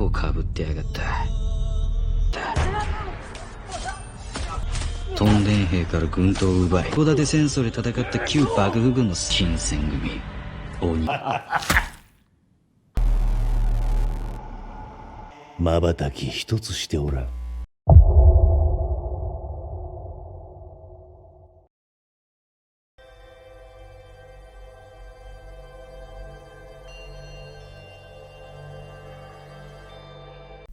をかぶってやがった。トンデン兵から軍刀を奪い、戸建て戦争で戦った旧幕府軍の新選組鬼。瞬き一つしておらん。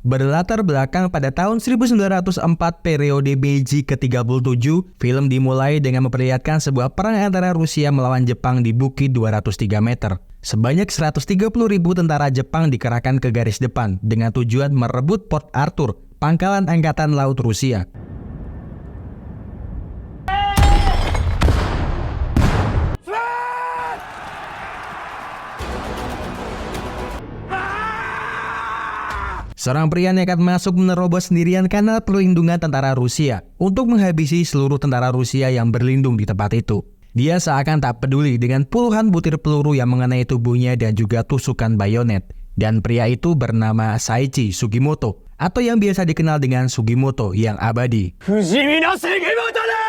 Berlatar belakang pada tahun 1904 periode Meiji ke-37, film dimulai dengan memperlihatkan sebuah perang antara Rusia melawan Jepang di bukit 203 meter. Sebanyak 130.000 tentara Jepang dikerahkan ke garis depan dengan tujuan merebut Port Arthur, pangkalan angkatan laut Rusia. Seorang pria nekat masuk menerobos sendirian kanal perlindungan tentara Rusia untuk menghabisi seluruh tentara Rusia yang berlindung di tempat itu. Dia seakan tak peduli dengan puluhan butir peluru yang mengenai tubuhnya dan juga tusukan bayonet. Dan pria itu bernama Saichi Sugimoto, atau yang biasa dikenal dengan Sugimoto yang abadi. Fujimi no Sugimoto da!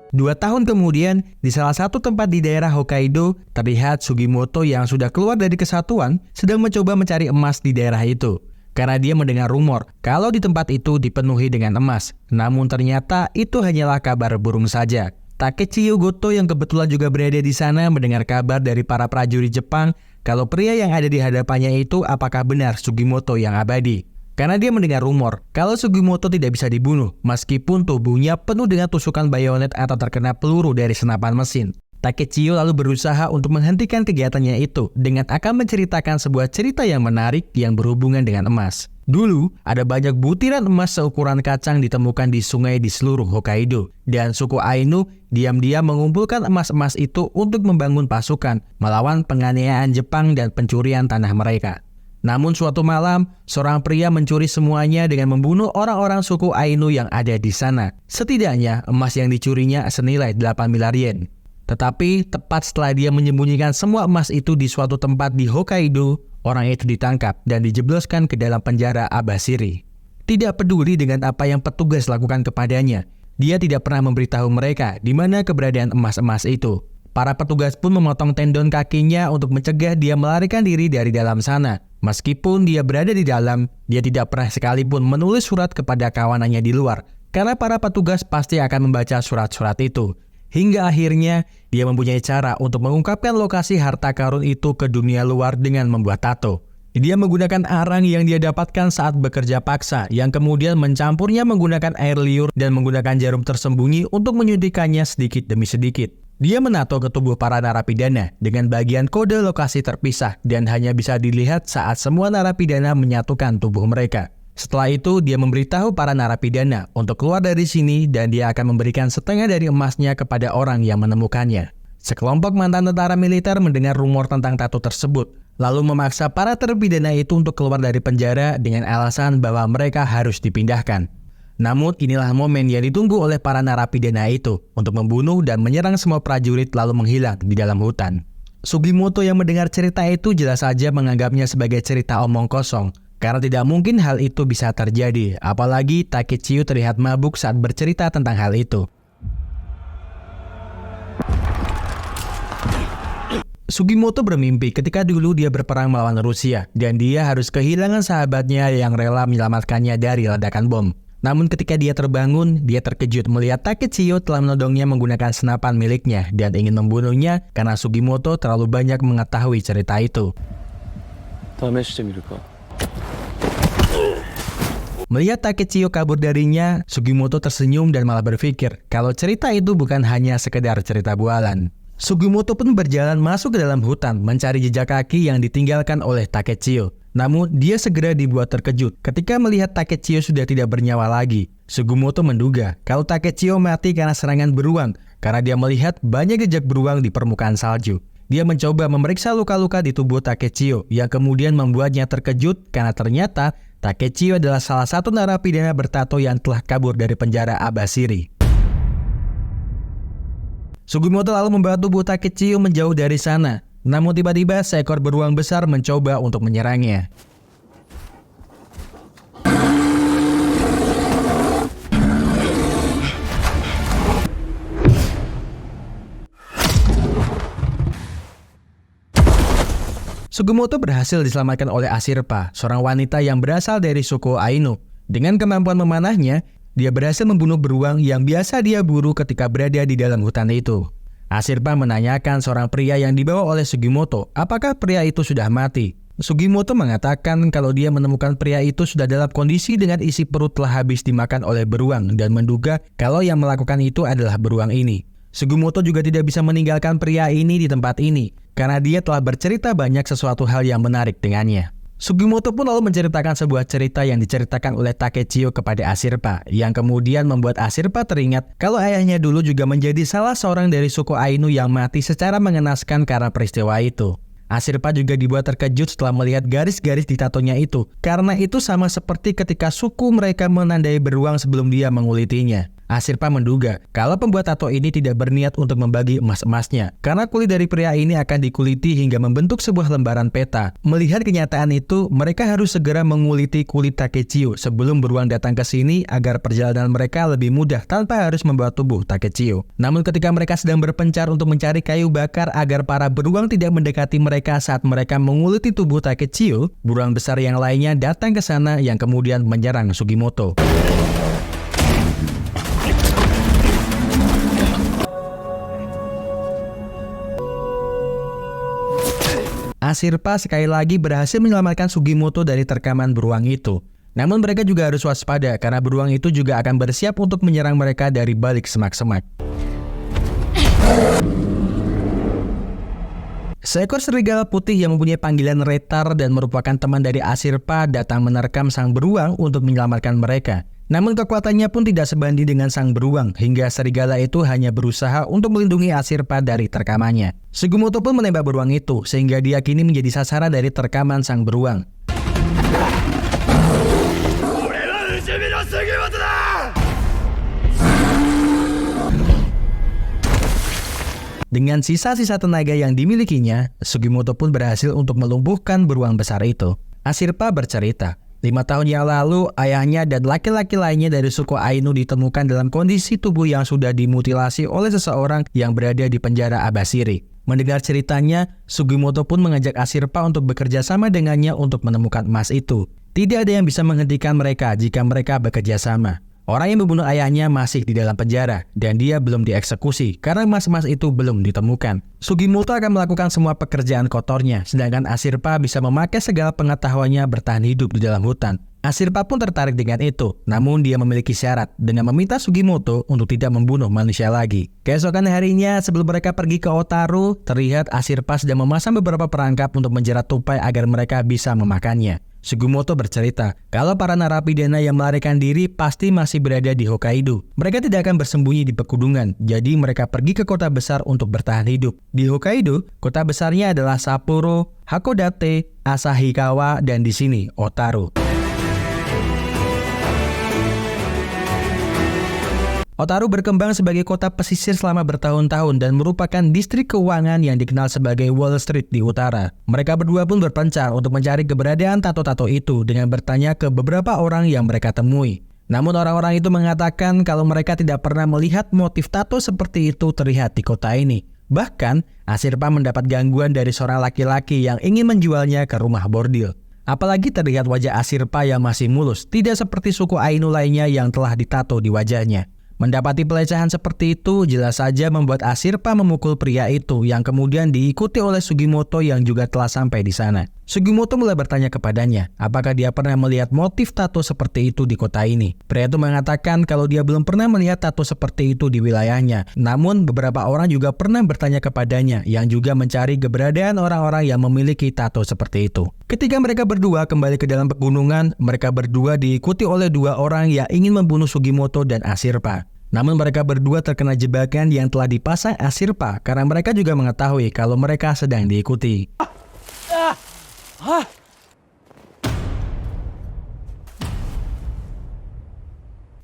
2 tahun kemudian, di salah satu tempat di daerah Hokkaido, terlihat Sugimoto yang sudah keluar dari kesatuan sedang mencoba mencari emas di daerah itu. Karena dia mendengar rumor kalau di tempat itu dipenuhi dengan emas. Namun ternyata itu hanyalah kabar burung saja. Takechiyo Goto yang kebetulan juga berada di sana mendengar kabar dari para prajurit Jepang kalau pria yang ada di hadapannya itu apakah benar Sugimoto yang abadi. Karena dia mendengar rumor kalau Sugimoto tidak bisa dibunuh meskipun tubuhnya penuh dengan tusukan bayonet atau terkena peluru dari senapan mesin. Takechiyo lalu berusaha untuk menghentikan kegiatannya itu dengan akan menceritakan sebuah cerita yang menarik yang berhubungan dengan emas. Dulu, ada banyak butiran emas seukuran kacang ditemukan di sungai di seluruh Hokkaido. Dan suku Ainu diam-diam mengumpulkan emas-emas itu untuk membangun pasukan melawan penganiayaan Jepang dan pencurian tanah mereka. Namun suatu malam, seorang pria mencuri semuanya dengan membunuh orang-orang suku Ainu yang ada di sana. Setidaknya, emas yang dicurinya senilai 8 miliar yen. Tetapi, tepat setelah dia menyembunyikan semua emas itu di suatu tempat di Hokkaido, orang itu ditangkap dan dijebloskan ke dalam penjara Abashiri. Tidak peduli dengan apa yang petugas lakukan kepadanya, dia tidak pernah memberitahu mereka di mana keberadaan emas-emas itu. Para petugas pun memotong tendon kakinya untuk mencegah dia melarikan diri dari dalam sana. Meskipun dia berada di dalam, dia tidak pernah sekalipun menulis surat kepada kawanannya di luar, karena para petugas pasti akan membaca surat-surat itu. Hingga akhirnya, dia mempunyai cara untuk mengungkapkan lokasi harta karun itu ke dunia luar dengan membuat tato. Dia menggunakan arang yang dia dapatkan saat bekerja paksa, yang kemudian mencampurnya menggunakan air liur dan menggunakan jarum tersembunyi untuk menyuntikannya sedikit demi sedikit. Dia menato ke tubuh para narapidana dengan bagian kode lokasi terpisah dan hanya bisa dilihat saat semua narapidana menyatukan tubuh mereka. Setelah itu, dia memberitahu para narapidana untuk keluar dari sini dan dia akan memberikan setengah dari emasnya kepada orang yang menemukannya. Sekelompok mantan tentara militer mendengar rumor tentang tato tersebut, lalu memaksa para terpidana itu untuk keluar dari penjara dengan alasan bahwa mereka harus dipindahkan. Namun inilah momen yang ditunggu oleh para narapidana itu untuk membunuh dan menyerang semua prajurit lalu menghilang di dalam hutan. Sugimoto yang mendengar cerita itu jelas saja menganggapnya sebagai cerita omong kosong, karena tidak mungkin hal itu bisa terjadi, apalagi Takechiyo terlihat mabuk saat bercerita tentang hal itu. Sugimoto bermimpi ketika dulu dia berperang melawan Rusia dan dia harus kehilangan sahabatnya yang rela menyelamatkannya dari ledakan bom. Namun ketika dia terbangun, dia terkejut melihat Takechiyo telah menodongnya menggunakan senapan miliknya dan ingin membunuhnya karena Sugimoto terlalu banyak mengetahui cerita itu. Melihat Takechiyo kabur darinya, Sugimoto tersenyum dan malah berpikir kalau cerita itu bukan hanya sekedar cerita bualan. Sugimoto pun berjalan masuk ke dalam hutan mencari jejak kaki yang ditinggalkan oleh Takechiyo. Namun, dia segera dibuat terkejut ketika melihat Takechiyo sudah tidak bernyawa lagi. Sugimoto menduga kalau Takechiyo mati karena serangan beruang karena dia melihat banyak jejak beruang di permukaan salju. Dia mencoba memeriksa luka-luka di tubuh Takechiyo yang kemudian membuatnya terkejut karena ternyata Takechiyo adalah salah satu narapidana bertato yang telah kabur dari penjara Abashiri. Sugimoto lalu membawa tubuh Takechiyo menjauh dari sana. Namun tiba-tiba seekor beruang besar mencoba untuk menyerangnya. Sugimoto berhasil diselamatkan oleh Ashirpa, seorang wanita yang berasal dari suku Ainu. Dengan kemampuan memanahnya, dia berhasil membunuh beruang yang biasa dia buru ketika berada di dalam hutan itu. Ashirpa menanyakan seorang pria yang dibawa oleh Sugimoto, apakah pria itu sudah mati. Sugimoto mengatakan kalau dia menemukan pria itu sudah dalam kondisi dengan isi perut telah habis dimakan oleh beruang dan menduga kalau yang melakukan itu adalah beruang ini. Sugimoto juga tidak bisa meninggalkan pria ini di tempat ini, karena dia telah bercerita banyak sesuatu hal yang menarik dengannya. Sugimoto pun lalu menceritakan sebuah cerita yang diceritakan oleh Takechiyo kepada Ashirpa, yang kemudian membuat Ashirpa teringat kalau ayahnya dulu juga menjadi salah seorang dari suku Ainu yang mati secara mengenaskan karena peristiwa itu. Ashirpa juga dibuat terkejut setelah melihat garis-garis di tatonya itu, karena itu sama seperti ketika suku mereka menandai beruang sebelum dia mengulitinya. Ashirpa menduga kalau pembuat tato ini tidak berniat untuk membagi emas-emasnya, karena kulit dari pria ini akan dikuliti hingga membentuk sebuah lembaran peta. Melihat kenyataan itu, mereka harus segera menguliti kulit Takechiyo sebelum beruang datang ke sini agar perjalanan mereka lebih mudah tanpa harus membawa tubuh Takechiyo. Namun ketika mereka sedang berpencar untuk mencari kayu bakar agar para beruang tidak mendekati mereka saat mereka menguliti tubuh Takechiyo, beruang besar yang lainnya datang ke sana yang kemudian menyerang Sugimoto. Ashirpa sekali lagi berhasil menyelamatkan Sugimoto dari terkaman beruang itu. Namun mereka juga harus waspada karena beruang itu juga akan bersiap untuk menyerang mereka dari balik semak-semak. Seekor serigala putih yang mempunyai panggilan Retar dan merupakan teman dari Ashirpa datang menerkam sang beruang untuk menyelamatkan mereka. Namun kekuatannya pun tidak sebanding dengan sang beruang, hingga serigala itu hanya berusaha untuk melindungi Ashirpa dari terkamannya. Sugimoto pun menembak beruang itu, sehingga diyakini menjadi sasaran dari terkaman sang beruang. Dengan sisa-sisa tenaga yang dimilikinya, Sugimoto pun berhasil untuk melumpuhkan beruang besar itu. Ashirpa bercerita, 5 tahun yang lalu, ayahnya dan laki-laki lainnya dari suku Ainu ditemukan dalam kondisi tubuh yang sudah dimutilasi oleh seseorang yang berada di penjara Abashiri. Mendengar ceritanya, Sugimoto pun mengajak Ashirpa untuk bekerja sama dengannya untuk menemukan emas itu. Tidak ada yang bisa menghentikan mereka jika mereka bekerja sama. Orang yang membunuh ayahnya masih di dalam penjara, dan dia belum dieksekusi karena emas-emas itu belum ditemukan. Sugimoto akan melakukan semua pekerjaan kotornya, sedangkan Ashirpa bisa memakai segala pengetahuannya bertahan hidup di dalam hutan. Ashirpa pun tertarik dengan itu, namun dia memiliki syarat dengan meminta Sugimoto untuk tidak membunuh manusia lagi. Keesokan harinya, sebelum mereka pergi ke Otaru, terlihat Ashirpa sedang memasang beberapa perangkap untuk menjerat tupai agar mereka bisa memakannya. Sugimoto bercerita kalau para narapidana yang melarikan diri pasti masih berada di Hokkaido. Mereka tidak akan bersembunyi di pegunungan, jadi mereka pergi ke kota besar untuk bertahan hidup. Di Hokkaido, kota besarnya adalah Sapporo, Hakodate, Asahikawa, dan di sini Otaru. Otaru berkembang sebagai kota pesisir selama bertahun-tahun dan merupakan distrik keuangan yang dikenal sebagai Wall Street di utara. Mereka berdua pun berpencar untuk mencari keberadaan tato-tato itu dengan bertanya ke beberapa orang yang mereka temui. Namun orang-orang itu mengatakan kalau mereka tidak pernah melihat motif tato seperti itu terlihat di kota ini. Bahkan, Ashirpa mendapat gangguan dari seorang laki-laki yang ingin menjualnya ke rumah bordil. Apalagi terlihat wajah Ashirpa yang masih mulus, tidak seperti suku Ainu lainnya yang telah ditato di wajahnya. Mendapati pelecehan seperti itu jelas saja membuat Ashirpa memukul pria itu yang kemudian diikuti oleh Sugimoto yang juga telah sampai di sana. Sugimoto mulai bertanya kepadanya apakah dia pernah melihat motif tato seperti itu di kota ini. Pria itu mengatakan kalau dia belum pernah melihat tato seperti itu di wilayahnya. Namun beberapa orang juga pernah bertanya kepadanya yang juga mencari keberadaan orang-orang yang memiliki tato seperti itu. Ketika mereka berdua kembali ke dalam pegunungan, mereka berdua diikuti oleh 2 orang yang ingin membunuh Sugimoto dan Ashirpa. Namun mereka berdua terkena jebakan yang telah dipasang Ashirpa karena mereka juga mengetahui kalau mereka sedang diikuti.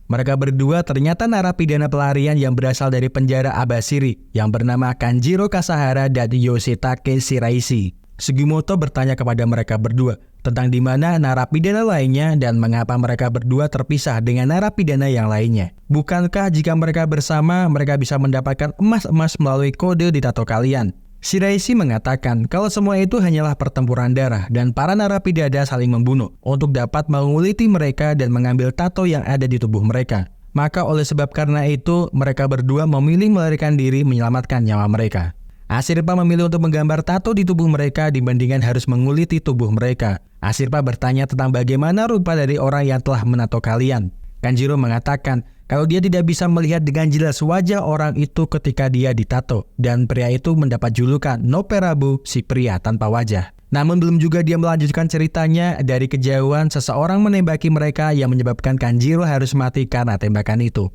Mereka berdua ternyata narapidana pelarian yang berasal dari penjara Abashiri yang bernama Kanjiro Kasahara dan Yoshitake Shiraishi. Sugimoto bertanya kepada mereka berdua tentang di mana narapidana lainnya dan mengapa mereka berdua terpisah dengan narapidana yang lainnya. Bukankah jika mereka bersama, mereka bisa mendapatkan emas-emas melalui kode di tato kalian? Shiraishi mengatakan kalau semua itu hanyalah pertempuran darah dan para narapidana saling membunuh untuk dapat menguliti mereka dan mengambil tato yang ada di tubuh mereka. Maka oleh sebab karena itu, mereka berdua memilih melarikan diri menyelamatkan nyawa mereka. Ashirpa memilih untuk menggambar tato di tubuh mereka dibandingkan harus menguliti tubuh mereka. Ashirpa bertanya tentang bagaimana rupa dari orang yang telah menato kalian. Kanjiro mengatakan kalau dia tidak bisa melihat dengan jelas wajah orang itu ketika dia ditato, dan pria itu mendapat julukan Noperabu, si pria tanpa wajah. Namun belum juga dia melanjutkan ceritanya, dari kejauhan seseorang menembaki mereka yang menyebabkan Kanjiro harus mati karena tembakan itu.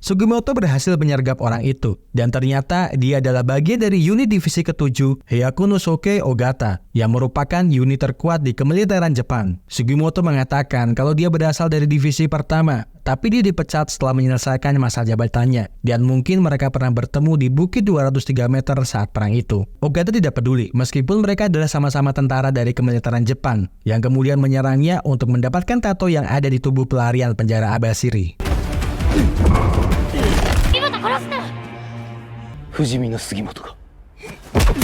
Sugimoto berhasil menyergap orang itu, dan ternyata dia adalah bagian dari unit divisi ke-7 Hyakunosuke Ogata, yang merupakan unit terkuat di kemiliteran Jepang. Sugimoto mengatakan kalau dia berasal dari divisi pertama, tapi dia dipecat setelah menyelesaikan masa jabatannya, dan mungkin mereka pernah bertemu di bukit 203 meter saat perang itu. Ogata tidak peduli, meskipun mereka adalah sama-sama tentara dari kemiliteran Jepang, yang kemudian menyerangnya untuk mendapatkan tato yang ada di tubuh pelarian penjara Abashiri.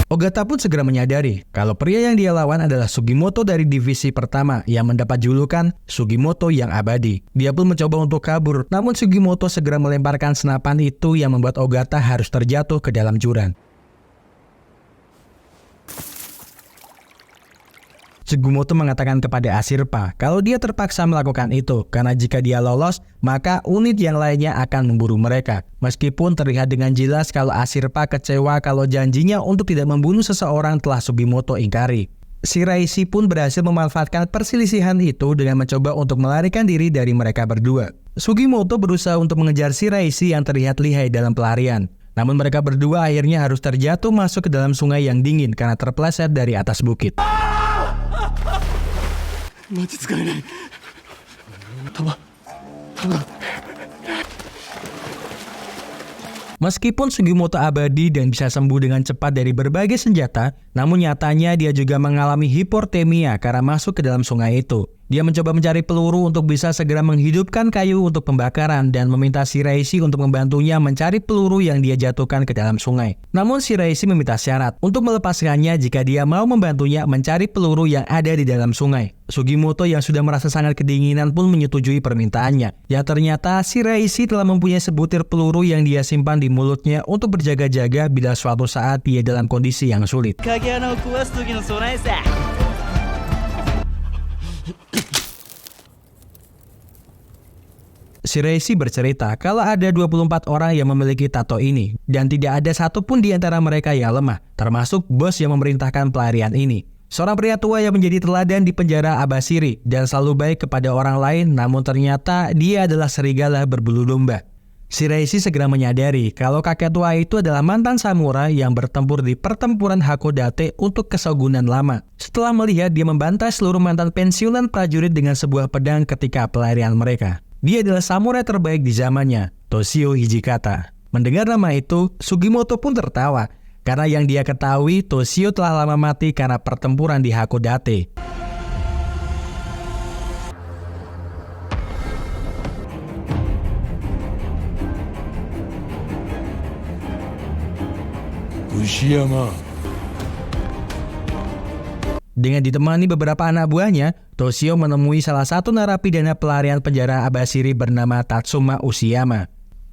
Ogata pun segera menyadari kalau pria yang dia lawan adalah Sugimoto dari divisi pertama yang mendapat julukan Sugimoto yang abadi. Dia pun mencoba untuk kabur, namun Sugimoto segera melemparkan senapan itu yang membuat Ogata harus terjatuh ke dalam jurang. Sugimoto mengatakan kepada Ashirpa kalau dia terpaksa melakukan itu karena jika dia lolos, maka unit yang lainnya akan memburu mereka. Meskipun terlihat dengan jelas kalau Ashirpa kecewa kalau janjinya untuk tidak membunuh seseorang telah Sugimoto ingkari. Shiraishi pun berhasil memanfaatkan perselisihan itu dengan mencoba untuk melarikan diri dari mereka berdua. Sugimoto berusaha untuk mengejar Shiraishi yang terlihat lihai dalam pelarian. Namun mereka berdua akhirnya harus terjatuh masuk ke dalam sungai yang dingin karena terpeleset dari atas bukit. Meskipun Sugimoto abadi dan bisa sembuh dengan cepat dari berbagai senjata, namun nyatanya dia juga mengalami hipotermia karena masuk ke dalam sungai itu. Dia mencoba mencari peluru untuk bisa segera menghidupkan kayu untuk pembakaran dan meminta Shiraishi untuk membantunya mencari peluru yang dia jatuhkan ke dalam sungai. Namun Shiraishi meminta syarat untuk melepaskannya jika dia mau membantunya mencari peluru yang ada di dalam sungai. Sugimoto yang sudah merasa sangat kedinginan pun menyetujui permintaannya. Ya ternyata Shiraishi telah mempunyai sebutir peluru yang dia simpan di mulutnya untuk berjaga-jaga bila suatu saat dia dalam kondisi yang sulit. Shiraishi bercerita kalau ada 24 orang yang memiliki tato ini dan tidak ada satupun di antara mereka yang lemah, termasuk bos yang memerintahkan pelarian ini. Seorang pria tua yang menjadi teladan di penjara Abashiri dan selalu baik kepada orang lain, namun ternyata dia adalah serigala berbulu domba. Shiraishi segera menyadari kalau kakek tua itu adalah mantan samurai yang bertempur di pertempuran Hakodate untuk kesogunan lama. Setelah melihat dia membantai seluruh mantan pensiunan prajurit dengan sebuah pedang ketika pelarian mereka. Dia adalah samurai terbaik di zamannya, Toshio Hijikata. Mendengar nama itu, Sugimoto pun tertawa, karena yang dia ketahui Toshio telah lama mati karena pertempuran di Hakodate. Ushiyama. Dengan ditemani beberapa anak buahnya, Toshio menemui salah satu narapidana pelarian penjara Abashiri bernama Tatsuma Ushiyama.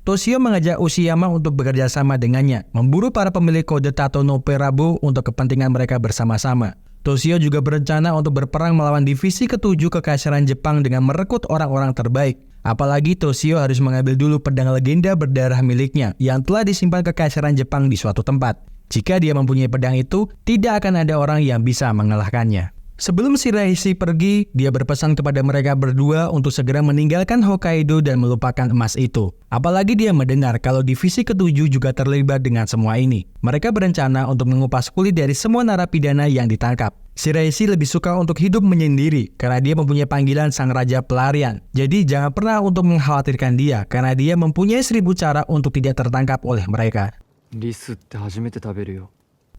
Toshio mengajak Ushiyama untuk bekerja sama dengannya, memburu para pemilik kode tato Noperabu untuk kepentingan mereka bersama-sama. Toshio juga berencana untuk berperang melawan divisi ke-7 Kekaisaran Jepang dengan merekrut orang-orang terbaik. Apalagi Toshio harus mengambil dulu pedang legenda berdarah miliknya yang telah disimpan Kekaisaran Jepang di suatu tempat. Jika dia mempunyai pedang itu, tidak akan ada orang yang bisa mengalahkannya. Sebelum Shiraishi pergi, dia berpesan kepada mereka berdua untuk segera meninggalkan Hokkaido dan melupakan emas itu. Apalagi dia mendengar kalau divisi ke-7 juga terlibat dengan semua ini. Mereka berencana untuk mengupas kulit dari semua narapidana yang ditangkap. Shiraishi lebih suka untuk hidup menyendiri karena dia mempunyai panggilan sang raja pelarian. Jadi jangan pernah untuk mengkhawatirkan dia karena dia mempunyai 1000 cara untuk tidak tertangkap oleh mereka.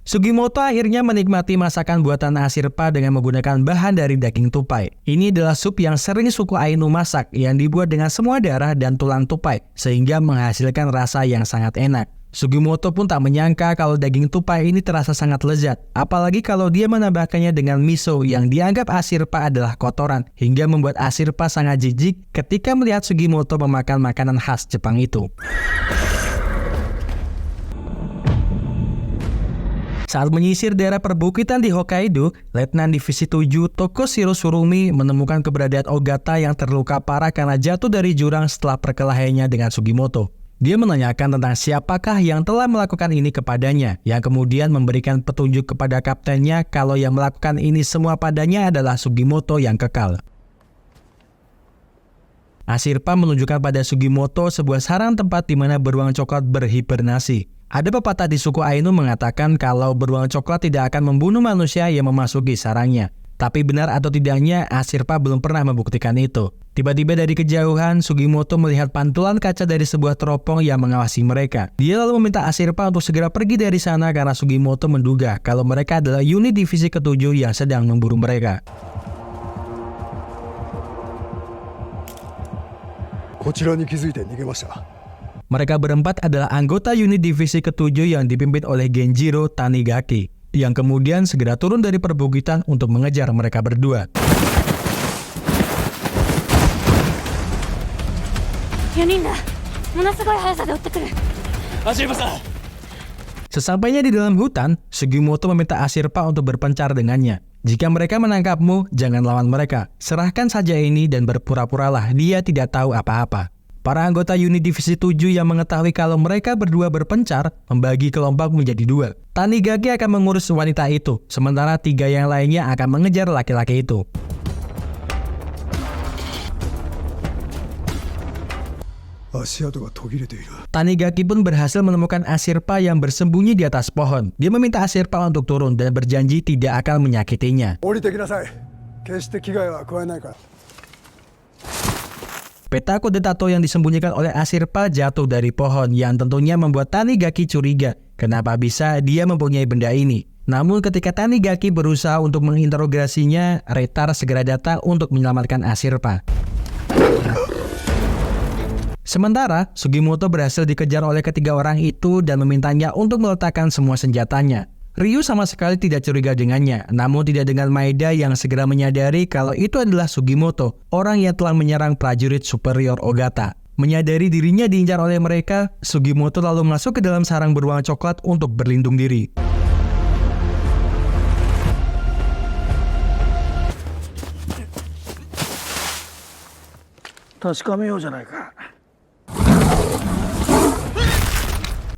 Sugimoto akhirnya menikmati masakan buatan Ashirpa dengan menggunakan bahan dari daging tupai. Ini adalah sup yang sering suku Ainu masak yang dibuat dengan semua darah dan tulang tupai sehingga menghasilkan rasa yang sangat enak. Sugimoto pun tak menyangka kalau daging tupai ini terasa sangat lezat, apalagi kalau dia menambahkannya dengan miso yang dianggap Ashirpa adalah kotoran, hingga membuat Ashirpa sangat jijik ketika melihat Sugimoto memakan makanan khas Jepang itu. Saat menyisir daerah perbukitan di Hokkaido, Letnan Divisi 7 Tokoshiro Tsurumi menemukan keberadaan Ogata yang terluka parah karena jatuh dari jurang setelah perkelahiannya dengan Sugimoto. Dia menanyakan tentang siapakah yang telah melakukan ini kepadanya, yang kemudian memberikan petunjuk kepada kaptennya kalau yang melakukan ini semua padanya adalah Sugimoto yang kekal. Ashirpa menunjukkan pada Sugimoto sebuah sarang tempat di mana beruang coklat berhibernasi. Ada pepatah di suku Ainu mengatakan kalau beruang coklat tidak akan membunuh manusia yang memasuki sarangnya. Tapi benar atau tidaknya, Ashirpa belum pernah membuktikan itu. Tiba-tiba dari kejauhan, Sugimoto melihat pantulan kaca dari sebuah teropong yang mengawasi mereka. Dia lalu meminta Ashirpa untuk segera pergi dari sana karena Sugimoto menduga kalau mereka adalah unit divisi ke-7 yang sedang memburu mereka. Mereka berempat adalah anggota unit divisi ke-7 yang dipimpin oleh Genjiro Tanigaki, yang kemudian segera turun dari perbukitan untuk mengejar mereka berdua. Sesampainya di dalam hutan, Sugimoto meminta Ashirpa untuk berpencar dengannya. Jika mereka menangkapmu, jangan lawan mereka. Serahkan saja ini dan berpura-puralah dia tidak tahu apa-apa. Para anggota unit divisi 7 yang mengetahui kalau mereka berdua berpencar, membagi kelompok menjadi 2. Tanigaki akan mengurus wanita itu, sementara 3 yang lainnya akan mengejar laki-laki itu. Tanigaki pun berhasil menemukan Ashirpa yang bersembunyi di atas pohon. Dia meminta Ashirpa untuk turun dan berjanji tidak akan menyakitinya. Peta kode tato yang disembunyikan oleh Ashirpa jatuh dari pohon yang tentunya membuat Tanigaki curiga kenapa bisa dia mempunyai benda ini. Namun ketika Tanigaki berusaha untuk menginterogasinya, Retar segera datang untuk menyelamatkan Ashirpa. Sementara, Sugimoto berhasil dikejar oleh ketiga orang itu dan memintanya untuk meletakkan semua senjatanya. Ryu sama sekali tidak curiga dengannya, namun tidak dengan Maeda yang segera menyadari kalau itu adalah Sugimoto, orang yang telah menyerang prajurit superior Ogata. Menyadari dirinya diincar oleh mereka, Sugimoto lalu masuk ke dalam sarang beruang coklat untuk berlindung diri.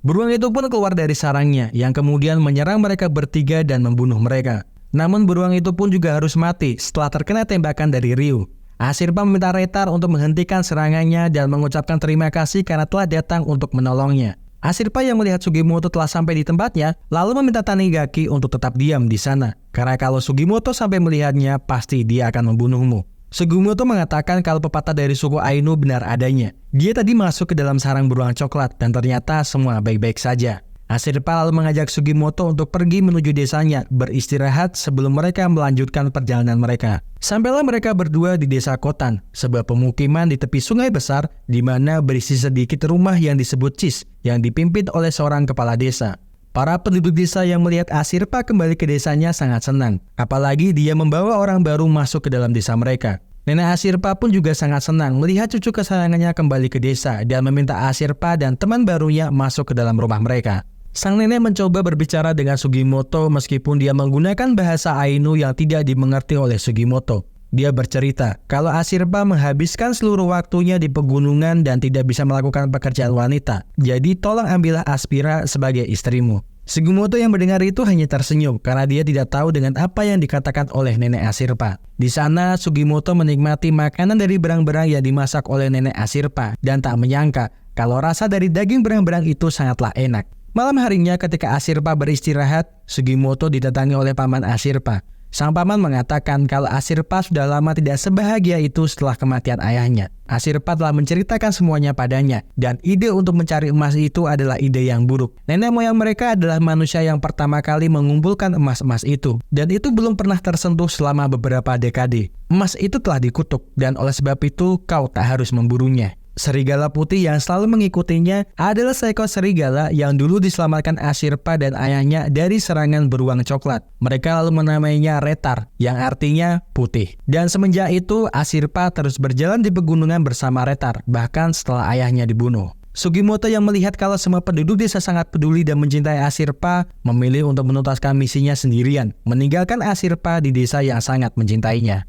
Beruang itu pun keluar dari sarangnya, yang kemudian menyerang mereka bertiga dan membunuh mereka. Namun beruang itu pun juga harus mati setelah terkena tembakan dari Ryu. Ashirpa meminta Retar untuk menghentikan serangannya dan mengucapkan terima kasih karena telah datang untuk menolongnya. Ashirpa yang melihat Sugimoto telah sampai di tempatnya, lalu meminta Tanigaki untuk tetap diam di sana. Karena kalau Sugimoto sampai melihatnya, pasti dia akan membunuhmu. Sugimoto mengatakan kalau pepatah dari suku Ainu benar adanya. Dia tadi masuk ke dalam sarang beruang coklat dan ternyata semua baik-baik saja. Ashirpa lalu mengajak Sugimoto untuk pergi menuju desanya beristirahat sebelum mereka melanjutkan perjalanan mereka. Sampailah mereka berdua di desa Kotan, sebuah pemukiman di tepi sungai besar di mana berisi sedikit rumah yang disebut Cis yang dipimpin oleh seorang kepala desa. Para penduduk desa yang melihat Ashirpa kembali ke desanya sangat senang, apalagi dia membawa orang baru masuk ke dalam desa mereka. Nenek Ashirpa pun juga sangat senang melihat cucu kesayangannya kembali ke desa dan meminta Ashirpa dan teman barunya masuk ke dalam rumah mereka. Sang nenek mencoba berbicara dengan Sugimoto meskipun dia menggunakan bahasa Ainu yang tidak dimengerti oleh Sugimoto. Dia bercerita kalau Ashirpa menghabiskan seluruh waktunya di pegunungan dan tidak bisa melakukan pekerjaan wanita. Jadi tolong ambillah Aspira sebagai istrimu. Sugimoto yang mendengar itu hanya tersenyum karena dia tidak tahu dengan apa yang dikatakan oleh nenek Ashirpa. Di sana, Sugimoto menikmati makanan dari berang-berang yang dimasak oleh nenek Ashirpa dan tak menyangka kalau rasa dari daging berang-berang itu sangatlah enak. Malam harinya ketika Ashirpa beristirahat, Sugimoto didatangi oleh paman Ashirpa. Sang paman mengatakan kalau Ashirpa sudah lama tidak sebahagia itu setelah kematian ayahnya. Ashirpa telah menceritakan semuanya padanya, dan ide untuk mencari emas itu adalah ide yang buruk. Nenek moyang mereka adalah manusia yang pertama kali mengumpulkan emas-emas itu, dan itu belum pernah tersentuh selama beberapa dekade. Emas itu telah dikutuk, dan oleh sebab itu kau tak harus memburunya. Serigala putih yang selalu mengikutinya adalah seekor serigala yang dulu diselamatkan Ashirpa dan ayahnya dari serangan beruang coklat. Mereka lalu menamainya Retar, yang artinya putih. Dan semenjak itu, Ashirpa terus berjalan di pegunungan bersama Retar, bahkan setelah ayahnya dibunuh. Sugimoto yang melihat kalau semua penduduk desa sangat peduli dan mencintai Ashirpa, memilih untuk menuntaskan misinya sendirian, meninggalkan Ashirpa di desa yang sangat mencintainya.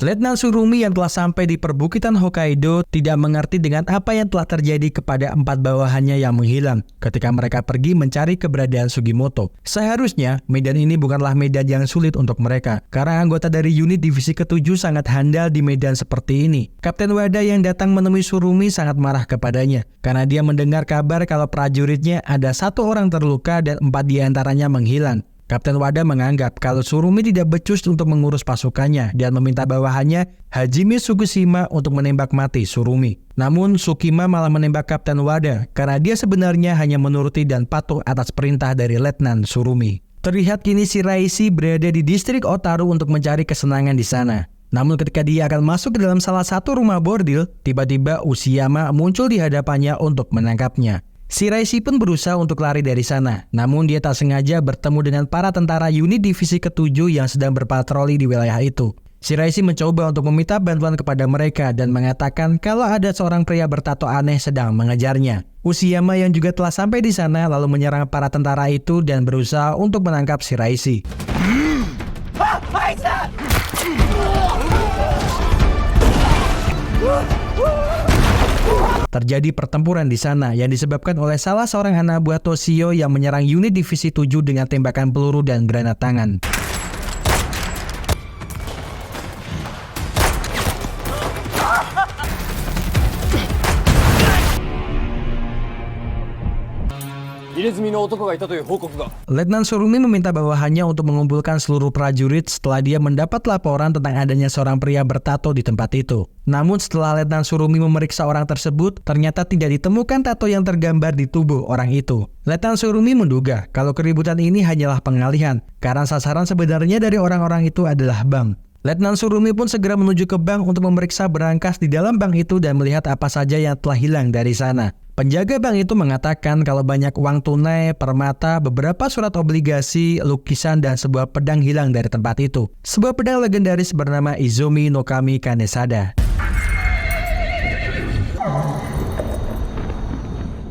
Letnan Tsurumi yang telah sampai di perbukitan Hokkaido tidak mengerti dengan apa yang telah terjadi kepada 4 bawahannya yang menghilang ketika mereka pergi mencari keberadaan Sugimoto. Seharusnya, medan ini bukanlah medan yang sulit untuk mereka, karena anggota dari unit divisi ke-7 sangat handal di medan seperti ini. Kapten Wada yang datang menemui Tsurumi sangat marah kepadanya, karena dia mendengar kabar kalau prajuritnya ada 1 orang terluka dan 4 diantaranya menghilang. Kapten Wada menganggap kalau Tsurumi tidak becus untuk mengurus pasukannya dan meminta bawahannya Hajime Tsukushima untuk menembak mati Tsurumi. Namun Tsukima malah menembak Kapten Wada karena dia sebenarnya hanya menuruti dan patuh atas perintah dari Letnan Tsurumi. Terlihat kini Shiraishi berada di distrik Otaru untuk mencari kesenangan di sana. Namun ketika dia akan masuk ke dalam salah satu rumah bordil, tiba-tiba Ushiyama muncul di hadapannya untuk menangkapnya. Shiraishi pun berusaha untuk lari dari sana, namun dia tak sengaja bertemu dengan para tentara unit divisi ke-7 yang sedang berpatroli di wilayah itu. Shiraishi mencoba untuk meminta bantuan kepada mereka dan mengatakan kalau ada seorang pria bertato aneh sedang mengejarnya. Ushiyama yang juga telah sampai di sana lalu menyerang para tentara itu dan berusaha untuk menangkap Shiraishi. Terjadi pertempuran di sana yang disebabkan oleh salah seorang anak buah Toshio yang menyerang unit divisi 7 dengan tembakan peluru dan granat tangan. Letnan Tsurumi meminta bawahannya untuk mengumpulkan seluruh prajurit setelah dia mendapat laporan tentang adanya seorang pria bertato di tempat itu. Namun setelah Letnan Tsurumi memeriksa orang tersebut, ternyata tidak ditemukan tato yang tergambar di tubuh orang itu. Letnan Tsurumi menduga kalau keributan ini hanyalah pengalihan, karena sasaran sebenarnya dari orang-orang itu adalah bank. Letnan Tsurumi pun segera menuju ke bank untuk memeriksa berangkas di dalam bank itu dan melihat apa saja yang telah hilang dari sana. Penjaga bank itu mengatakan kalau banyak uang tunai, permata, beberapa surat obligasi, lukisan, dan sebuah pedang hilang dari tempat itu. Sebuah pedang legendaris bernama Izumi no Kami Kanesada.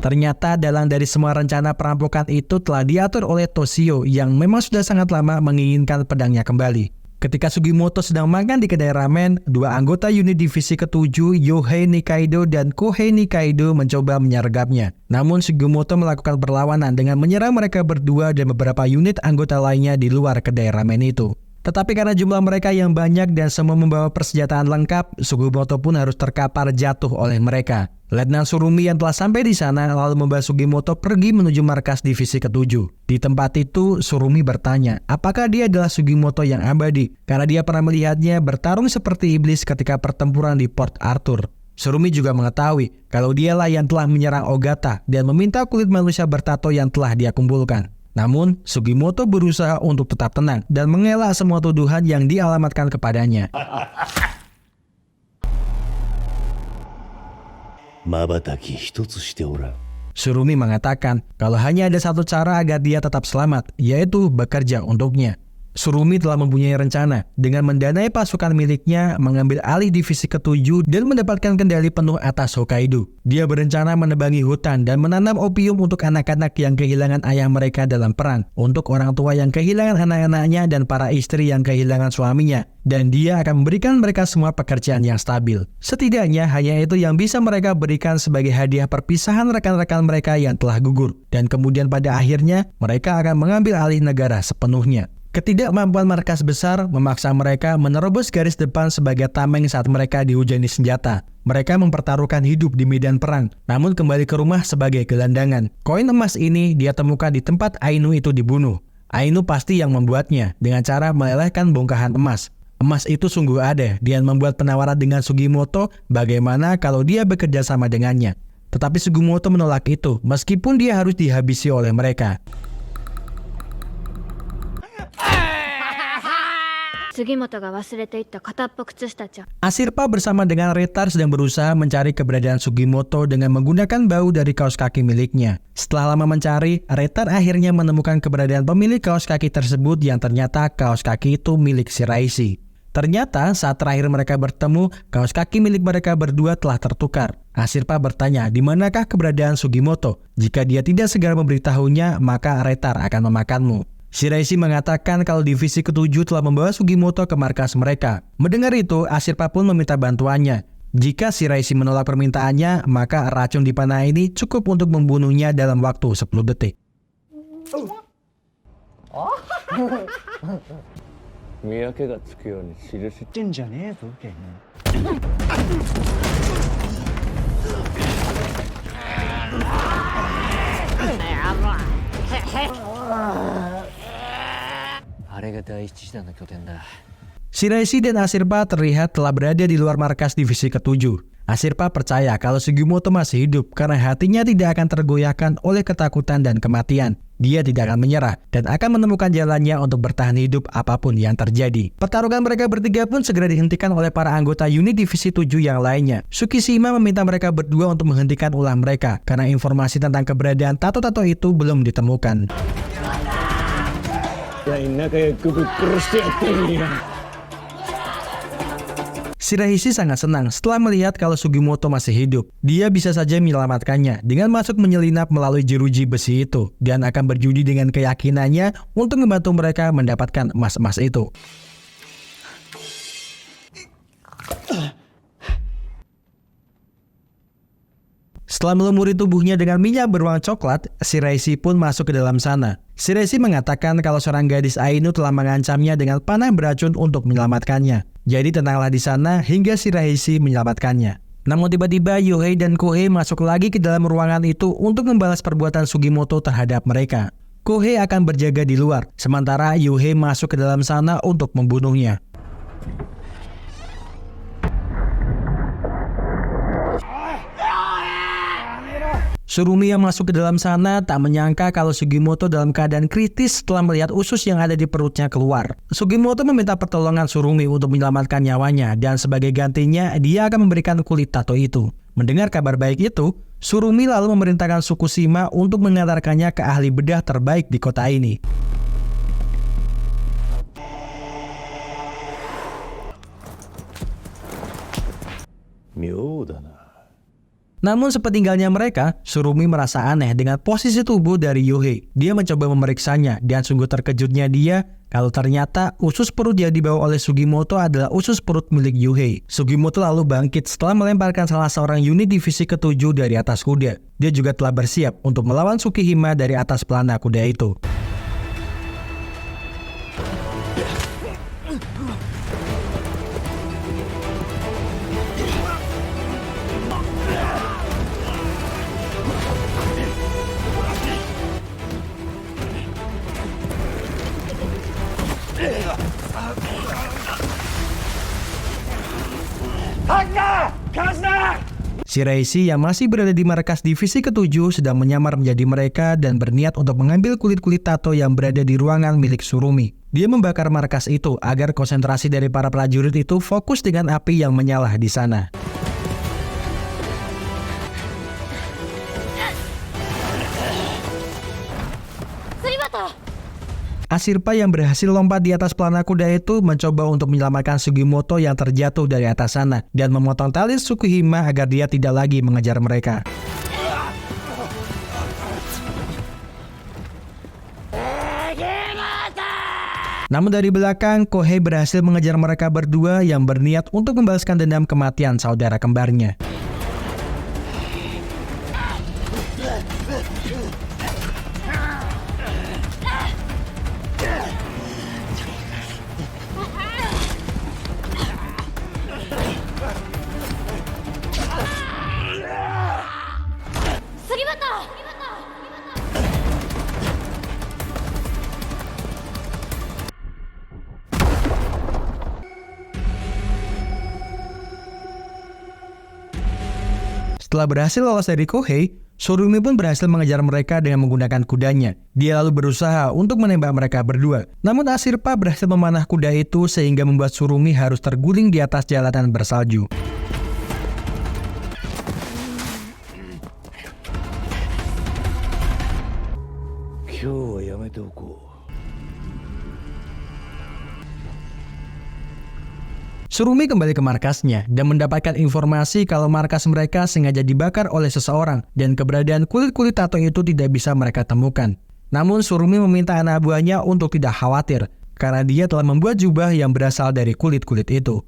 Ternyata dalang dari semua rencana perampokan itu telah diatur oleh Toshio yang memang sudah sangat lama menginginkan pedangnya kembali. Ketika Sugimoto sedang makan di kedai ramen, 2 anggota unit divisi ke-7, Yohei Nikaido dan Kohei Nikaido mencoba menyergapnya. Namun Sugimoto melakukan perlawanan dengan menyerang mereka berdua dan beberapa unit anggota lainnya di luar kedai ramen itu. Tetapi karena jumlah mereka yang banyak dan semua membawa persenjataan lengkap, Sugimoto pun harus terkapar jatuh oleh mereka. Letnan Tsurumi yang telah sampai di sana lalu membawa Sugimoto pergi menuju markas divisi ke-7. Di tempat itu, Tsurumi bertanya, apakah dia adalah Sugimoto yang abadi? Karena dia pernah melihatnya bertarung seperti iblis ketika pertempuran di Port Arthur. Tsurumi juga mengetahui kalau dialah yang telah menyerang Ogata dan meminta kulit manusia bertato yang telah dia kumpulkan. Namun, Sugimoto berusaha untuk tetap tenang dan mengelak semua tuduhan yang dialamatkan kepadanya. Tsurumi mengatakan kalau hanya ada satu cara agar dia tetap selamat, yaitu bekerja untuknya. Surumi telah mempunyai rencana dengan mendanai pasukan miliknya mengambil alih divisi ke-7 dan mendapatkan kendali penuh atas Hokkaido. Dia berencana menebangi hutan dan menanam opium untuk anak-anak yang kehilangan ayah mereka dalam perang, untuk orang tua yang kehilangan anak-anaknya dan para istri yang kehilangan suaminya. Dan dia akan memberikan mereka semua pekerjaan yang stabil. Setidaknya hanya itu yang bisa mereka berikan sebagai hadiah perpisahan rekan-rekan mereka yang telah gugur. Dan kemudian pada akhirnya mereka akan mengambil alih negara sepenuhnya. Ketidakmampuan markas besar memaksa mereka menerobos garis depan sebagai tameng saat mereka dihujani senjata. Mereka mempertaruhkan hidup di medan perang, namun kembali ke rumah sebagai gelandangan. Koin emas ini dia temukan di tempat Ainu itu dibunuh. Ainu pasti yang membuatnya dengan cara melelehkan bongkahan emas. Emas itu sungguh ada, dia membuat penawaran dengan Sugimoto bagaimana kalau dia bekerja sama dengannya. Tetapi Sugimoto menolak itu, meskipun dia harus dihabisi oleh mereka. Ashirpa bersama dengan Retar sedang berusaha mencari keberadaan Sugimoto dengan menggunakan bau dari kaos kaki miliknya. Setelah lama mencari, Retar akhirnya menemukan keberadaan pemilik kaos kaki tersebut yang ternyata kaos kaki itu milik Shiraishi. Ternyata saat terakhir mereka bertemu, kaos kaki milik mereka berdua telah tertukar. Ashirpa bertanya di manakah keberadaan Sugimoto. Jika dia tidak segera memberitahunya, maka Retar akan memakanmu. Shiraishi mengatakan kalau divisi ke-7 telah membawa Sugimoto ke markas mereka. Mendengar itu, Ashirpa pun meminta bantuannya. Jika Shiraishi menolak permintaannya, maka racun di panah ini cukup untuk membunuhnya dalam waktu 10 detik. Shiraishi dan Ashirpa terlihat telah berada di luar markas divisi ke-7. Ashirpa percaya kalau Sugimoto masih hidup karena hatinya tidak akan tergoyahkan oleh ketakutan dan kematian. Dia tidak akan menyerah dan akan menemukan jalannya untuk bertahan hidup apapun yang terjadi. Pertarungan mereka bertiga pun segera dihentikan oleh para anggota unit divisi 7 yang lainnya. Tsukishima meminta mereka berdua untuk menghentikan ulah mereka karena informasi tentang keberadaan tato-tato itu belum ditemukan. Shiraishi sangat senang setelah melihat kalau Sugimoto masih hidup. Dia bisa saja menyelamatkannya dengan masuk menyelinap melalui jeruji besi itu dan akan berjudi dengan keyakinannya untuk membantu mereka mendapatkan emas-emas itu. Setelah melumuri tubuhnya dengan minyak berwarna coklat, Shiraishi pun masuk ke dalam sana. Shiraishi mengatakan kalau seorang gadis Ainu telah mengancamnya dengan panah beracun untuk menyelamatkannya. Jadi tenanglah di sana hingga Shiraishi menyelamatkannya. Namun tiba-tiba Yohei dan Kohei masuk lagi ke dalam ruangan itu untuk membalas perbuatan Sugimoto terhadap mereka. Kohei akan berjaga di luar, sementara Yohei masuk ke dalam sana untuk membunuhnya. Surumi yang masuk ke dalam sana tak menyangka kalau Sugimoto dalam keadaan kritis setelah melihat usus yang ada di perutnya keluar. Sugimoto meminta pertolongan Surumi untuk menyelamatkan nyawanya dan sebagai gantinya dia akan memberikan kulit tato itu. Mendengar kabar baik itu, Surumi lalu memerintahkan Tsukushima untuk mengantarkannya ke ahli bedah terbaik di kota ini. Namun sepeninggalnya mereka, Surumi merasa aneh dengan posisi tubuh dari Yohei. Dia mencoba memeriksanya dan sungguh terkejutnya dia kalau ternyata usus perut yang dibawa oleh Sugimoto adalah usus perut milik Yohei. Sugimoto lalu bangkit setelah melemparkan salah seorang unit divisi ke-7 dari atas kuda. Dia juga telah bersiap untuk melawan Tsukihima dari atas pelana kuda itu. Shiraishi yang masih berada di markas divisi ke-7 sedang menyamar menjadi mereka dan berniat untuk mengambil kulit-kulit tato yang berada di ruangan milik Surumi. Dia membakar markas itu agar konsentrasi dari para prajurit itu fokus dengan api yang menyala di sana. Ashirpa yang berhasil lompat di atas pelana kuda itu mencoba untuk menyelamatkan Sugimoto yang terjatuh dari atas sana dan memotong tali Tsukihime agar dia tidak lagi mengejar mereka. Namun dari belakang, Kohei berhasil mengejar mereka berdua yang berniat untuk membalaskan dendam kematian saudara kembarnya. Setelah berhasil lolos dari Kohei, Tsurumi pun berhasil mengejar mereka dengan menggunakan kudanya. Dia lalu berusaha untuk menembak mereka berdua. Namun Ashirpa berhasil memanah kuda itu sehingga membuat Tsurumi harus terguling di atas jalanan bersalju. Tsurumi kembali ke markasnya dan mendapatkan informasi kalau markas mereka sengaja dibakar oleh seseorang dan keberadaan kulit-kulit tato itu tidak bisa mereka temukan. Namun Tsurumi meminta anak buahnya untuk tidak khawatir karena dia telah membuat jubah yang berasal dari kulit-kulit itu.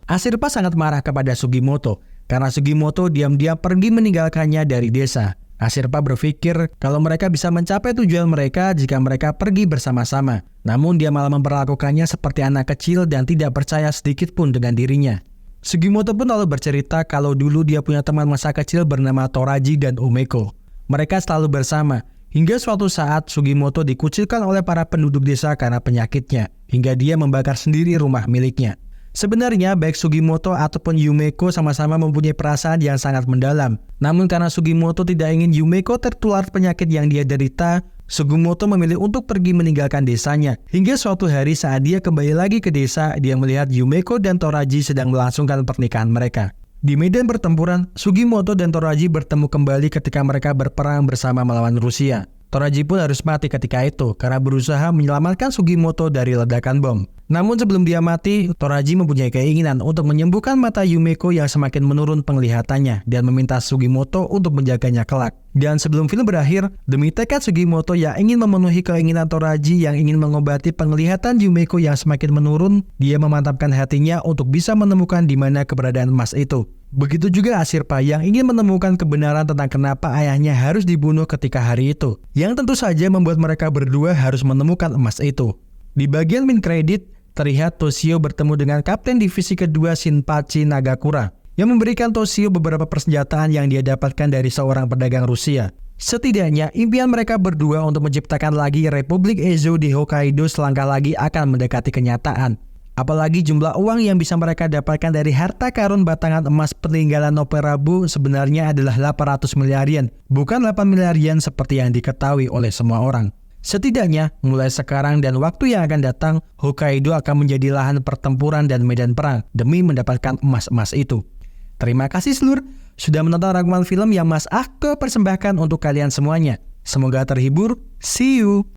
Ashirpa sangat marah kepada Sugimoto karena Sugimoto diam-diam pergi meninggalkannya dari desa. Ashirpa berpikir kalau mereka bisa mencapai tujuan mereka jika mereka pergi bersama-sama. Namun dia malah memperlakukannya seperti anak kecil dan tidak percaya sedikit pun dengan dirinya. Sugimoto pun lalu bercerita kalau dulu dia punya teman masa kecil bernama Toraji dan Umeko. Mereka selalu bersama, hingga suatu saat Sugimoto dikucilkan oleh para penduduk desa karena penyakitnya, hingga dia membakar sendiri rumah miliknya. Sebenarnya baik Sugimoto ataupun Yumeko sama-sama mempunyai perasaan yang sangat mendalam. Namun karena Sugimoto tidak ingin Yumeko tertular penyakit yang dia derita, Sugimoto memilih untuk pergi meninggalkan desanya. Hingga suatu hari saat dia kembali lagi ke desa, dia melihat Yumeko dan Toraji sedang melangsungkan pernikahan mereka. Di medan pertempuran, Sugimoto dan Toraji bertemu kembali ketika mereka berperang bersama melawan Rusia. Toraji pun harus mati ketika itu karena berusaha menyelamatkan Sugimoto dari ledakan bom. Namun sebelum dia mati, Toraji mempunyai keinginan untuk menyembuhkan mata Yumeko yang semakin menurun penglihatannya dan meminta Sugimoto untuk menjaganya kelak. Dan sebelum film berakhir, demi tekad Sugimoto yang ingin memenuhi keinginan Toraji yang ingin mengobati penglihatan Yumeko yang semakin menurun, dia memantapkan hatinya untuk bisa menemukan di mana keberadaan emas itu. Begitu juga Ashirpa yang ingin menemukan kebenaran tentang kenapa ayahnya harus dibunuh ketika hari itu, yang tentu saja membuat mereka berdua harus menemukan emas itu. Di bagian mid credit, terlihat Toshio bertemu dengan Kapten Divisi Kedua Shinpachi Nagakura, yang memberikan Toshio beberapa persenjataan yang dia dapatkan dari seorang pedagang Rusia. Setidaknya, impian mereka berdua untuk menciptakan lagi Republik Ezo di Hokkaido selangkah lagi akan mendekati kenyataan. Apalagi jumlah uang yang bisa mereka dapatkan dari harta karun batangan emas peninggalan Noperabu sebenarnya adalah 800 miliar yen, bukan 8 miliar yen seperti yang diketahui oleh semua orang. Setidaknya, mulai sekarang dan waktu yang akan datang, Hokkaido akan menjadi lahan pertempuran dan medan perang demi mendapatkan emas-emas itu. Terima kasih seluruh sudah menonton rangkuman film yang Mas Ako persembahkan untuk kalian semuanya. Semoga terhibur. See you!